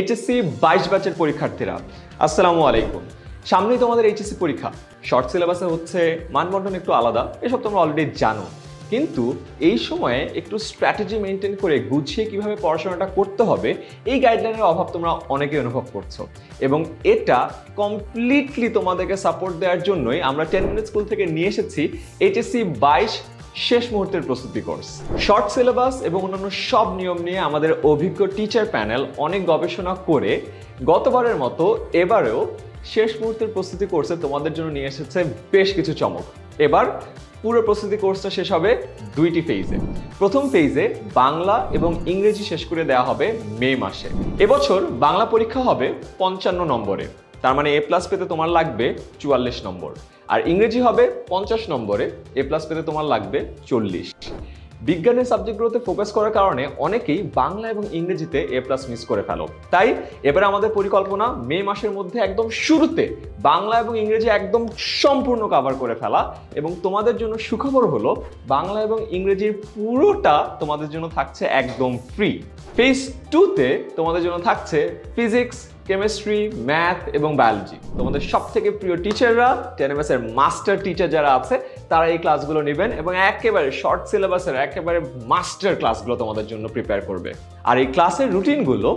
HSC 22 ব্যাচের পরীক্ষার্থীরা আসসালামু আলাইকুম। সামনেই তোমাদের HSC পরীক্ষা। শর্ট সিলেবাসে হচ্ছে মানবন্টন একটু আলাদা, এসব তোমরা অলরেডি জানো। কিন্তু এই সময়ে একটু স্ট্র্যাটেজি মেনটেন করে গুছিয়ে কিভাবে পড়াশোনাটা করতে হবে এই গাইডলাইনের অভাব তোমরা অনেকেই অনুভব করছো, এবং এটা কমপ্লিটলি তোমাদেরকে সাপোর্ট দেওয়ার জন্যই আমরা 10 মিনিট স্কুল থেকে নিয়ে এসেছি HSC 22 শেষ মুহূর্তের প্রস্তুতি কোর্স। শর্ট সিলেবাস এবং অন্যান্য সব নিয়ম নিয়ে আমাদের অভিজ্ঞ টিচার প্যানেল অনেক গবেষণা করে গতবারের মতো এবারেও শেষ মুহূর্তের প্রস্তুতি কোর্সে তোমাদের জন্য নিয়ে এসেছে বেশ কিছু চমক। এবার পুরো প্রস্তুতি কোর্সটা শেষ হবে দুইটি ফেজে। প্রথম ফেজে বাংলা এবং ইংরেজি শেষ করে দেওয়া হবে মে মাসে। এবছর বাংলা পরীক্ষা হবে 55 নম্বরে, তার মানে A+ পেতে তোমার লাগবে 44 নম্বর, আর ইংরেজি হবে 50 নম্বরে, A+ পেতে তোমার লাগবে 40। বিজ্ঞানের সাবজেক্টগুলোতে ফোকাস করার কারণে অনেকেই বাংলা এবং ইংরেজিতে A+ মিস করে ফেলো। তাই এবারে আমাদের পরিকল্পনা মে মাসের মধ্যে একদম শুরুতে বাংলা এবং ইংরেজি একদম সম্পূর্ণ কভার করে ফেলা, এবং তোমাদের জন্য সুখবর হলো বাংলা এবং ইংরেজির পুরোটা তোমাদের জন্য থাকছে একদম ফ্রি। ফেজ 2তে তোমাদের জন্য থাকছে ফিজিক্স, কেমিস্ট্রি, ম্যাথ এবং বায়োলজি। তোমাদের সব থেকে প্রিয় টিচাররা, 10MS এর মাস্টার টিচার যারা আছে তারা এই ক্লাসগুলো নেবেন এবং একেবারে শর্ট সিলেবাসের একেবারে মাস্টার ক্লাসগুলো তোমাদের জন্য প্রিপেয়ার করবে। আর এই ক্লাসের রুটিনগুলো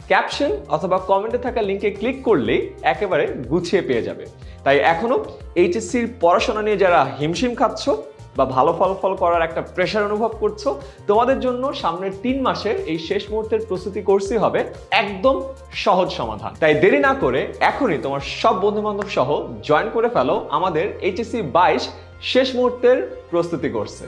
ক্যাপশন অথবা কমেন্টে থাকা লিঙ্কে ক্লিক করলেই একেবারে গুছিয়ে পেয়ে যাবে। তাই এখনো HSCর পড়াশোনা নিয়ে যারা হিমশিম খাচ্ছ বা ভালো ফলাফল করার একটা প্রেশার অনুভব করছো, তোমাদের জন্য সামনের 3 মাসের এই শেষ মুহূর্তের প্রস্তুতি কোর্সই হবে একদম সহজ সমাধান। তাই দেরি না করে এখনই তোমার সব বন্ধু-বান্ধব সহ জয়েন করে ফেলো আমাদের HSC 22 শেষ মুহূর্তের প্রস্তুতি কোর্সে।